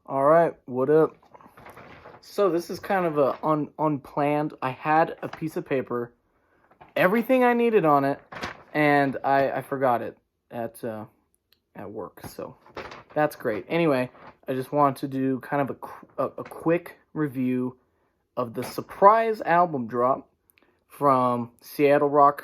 All right, what up? So this is kind of unplanned. I had a piece of paper, everything I needed on it, and I forgot it at work. So that's great. Anyway, I just wanted to do kind of a quick review of the surprise album drop from Seattle-based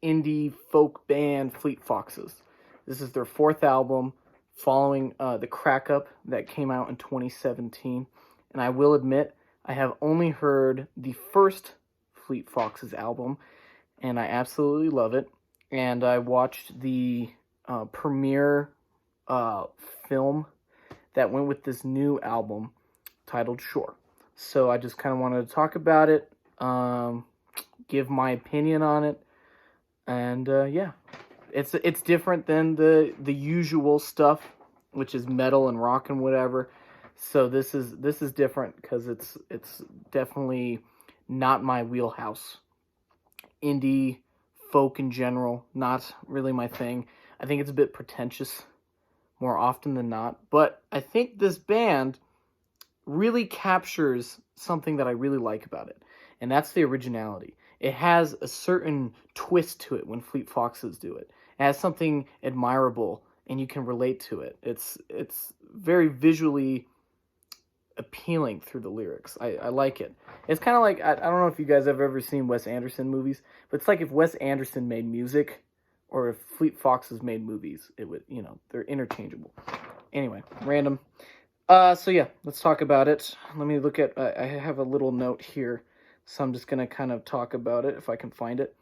indie folk band Fleet Foxes. This is their fourth album following the Crack Up that came out in 2017. And I will admit, I have only heard the first Fleet Foxes album, and I absolutely love it. And I watched the premiere film that went with this new album titled Shore. So I just kind of wanted to talk about it, give my opinion on it, and yeah, it's different than the usual stuff, which is metal and rock and whatever. So this is different because it's definitely not my wheelhouse. Indie folk in general, not really my thing. I think it's a bit pretentious more often than not, but I think this band really captures something that I really like about it, and that's the originality. It has a certain twist to it when Fleet Foxes do it. It has something admirable, and you can relate to it. It's very visually appealing through the lyrics. I like it. It's kind of like, I don't know if you guys have ever seen Wes Anderson movies, but it's like if Wes Anderson made music, or if Fleet Foxes made movies, it would, they're interchangeable. Anyway, random. So yeah, let's talk about it. Let me look at, I have a little note here, so I'm just going to kind of talk about it if I can find it.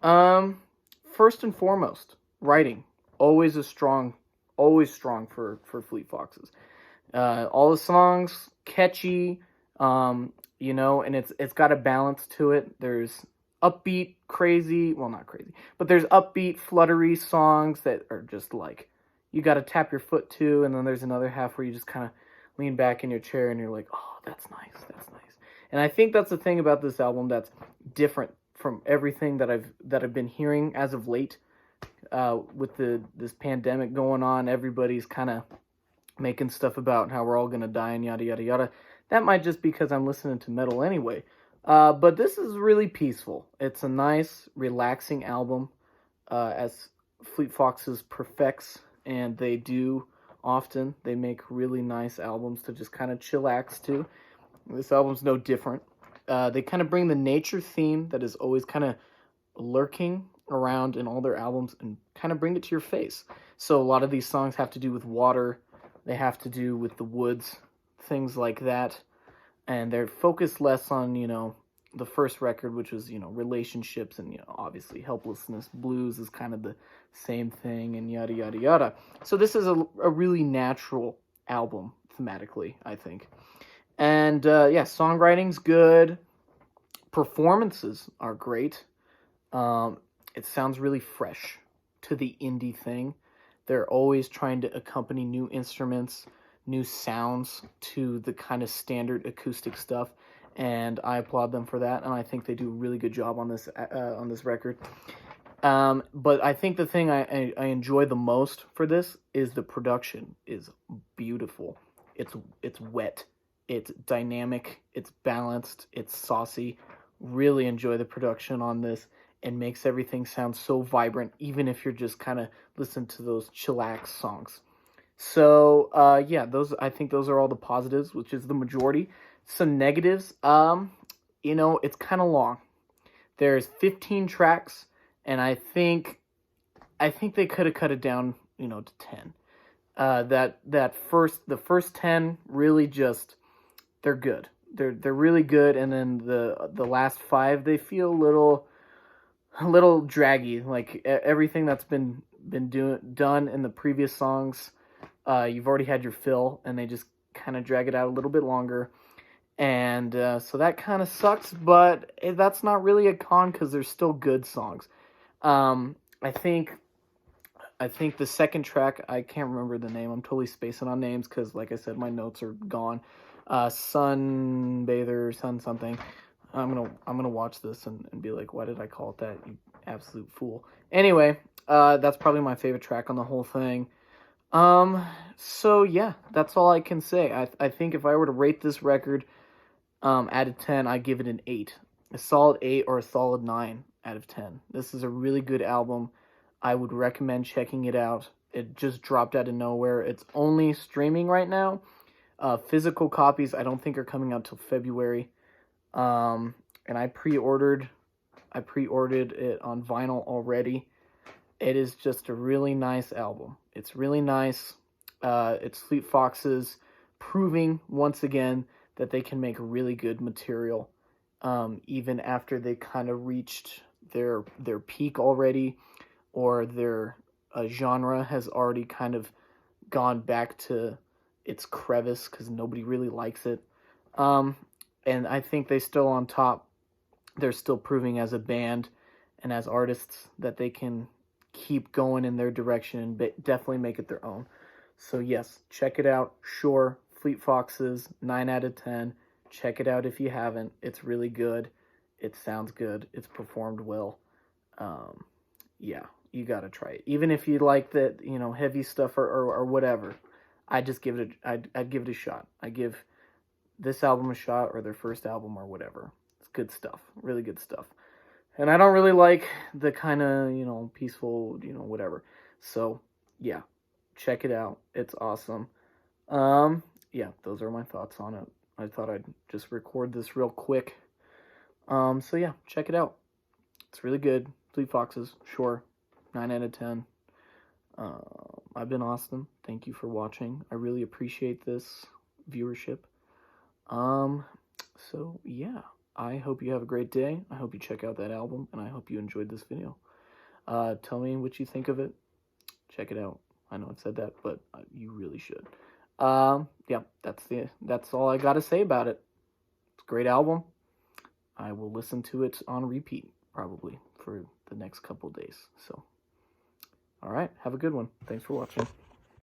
First and foremost, writing. Always strong for Fleet Foxes. All the songs, catchy, and it's got a balance to it. There's upbeat, crazy, well, not crazy, but there's upbeat, fluttery songs that are just like, you got to tap your foot to, and then there's another half where you just kind of lean back in your chair and you're like, oh, that's nice. And I think that's the thing about this album that's different from everything that I've been hearing as of late. With this pandemic going on, everybody's kind of making stuff about how we're all gonna die and yada yada yada. That might just be because I'm listening to metal anyway. But this is really peaceful. It's a nice, relaxing album, as Fleet Foxes perfects, and they do often. They make really nice albums to just kind of chillax to. This album's no different. They kind of bring the nature theme that is always kind of lurking around in all their albums and kind of bring it to your face. So a lot of these songs have to do with water. They have to do with the woods, things like that. And they're focused less on, the first record, which was, relationships and, obviously helplessness. Blues is kind of the same thing and yada, yada, yada. So this is a really natural album thematically, I think. And, yeah, songwriting's good. Performances are great. It sounds really fresh to the indie thing. They're always trying to accompany new instruments, new sounds to the kind of standard acoustic stuff, and I applaud them for that, and I think they do a really good job on this record. But I think the thing I enjoy the most for this is the production is beautiful. It's wet. It's dynamic. It's balanced. It's saucy. Really enjoy the production on this. It makes everything sound so vibrant, even if you're just kind of listening to those chillax songs. So, yeah, I think those are all the positives, which is the majority. Some negatives, it's kind of long. There's 15 tracks, and I think they could have cut it down, to 10. The first 10 really just, they're good. They're really good, and then the last 5, they feel a little draggy. Like everything that's been done in the previous songs, you've already had your fill, and they just kind of drag it out a little bit longer, and so that kind of sucks. But that's not really a con because there's still good songs. I think the second track, I can't remember the name. I'm totally spacing on names because, like I said, my notes are gone. Sunbather, Sun something. I'm gonna watch this and be like, why did I call it that, you absolute fool? Anyway, that's probably my favorite track on the whole thing. So yeah, that's all I can say. I think if I were to rate this record out of 10, I give it an 8. A solid 8 or a solid 9 out of 10. This is a really good album. I would recommend checking it out. It just dropped out of nowhere. It's only streaming right now. Physical copies I don't think are coming out till February. And I pre-ordered it on vinyl already. It is just a really nice album. It's really nice. It's Fleet Foxes proving once again that they can make really good material, even after they kind of reached their peak already, or their genre has already kind of gone back to its crevice because nobody really likes it. And I think they still on top. They're still proving as a band and as artists that they can keep going in their direction and definitely make it their own. So yes, check it out. Sure, Fleet Foxes, 9 out of 10. Check it out if you haven't. It's really good. It sounds good. It's performed well. Yeah, you gotta try it. Even if you like that, heavy stuff or whatever, I'd give it a shot. I give this album a shot, or their first album, or whatever. It's good stuff. Really good stuff. And I don't really like the kind of, peaceful, whatever. So, yeah, check it out. It's awesome. Yeah, those are my thoughts on it. I thought I'd just record this real quick. So yeah, check it out. It's really good. Fleet Foxes, sure. 9 out of 10. I've been Austin. Thank you for watching. I really appreciate this viewership. So yeah, I hope you have a great day. I hope you check out that album, and I hope you enjoyed this video. Tell me what you think of it. Check it out. I know I've said that, but you really should. Yeah, that's all I gotta say about it. It's a great album. I will listen to it on repeat, probably, for the next couple days. So, all right, have a good one. Thanks for watching.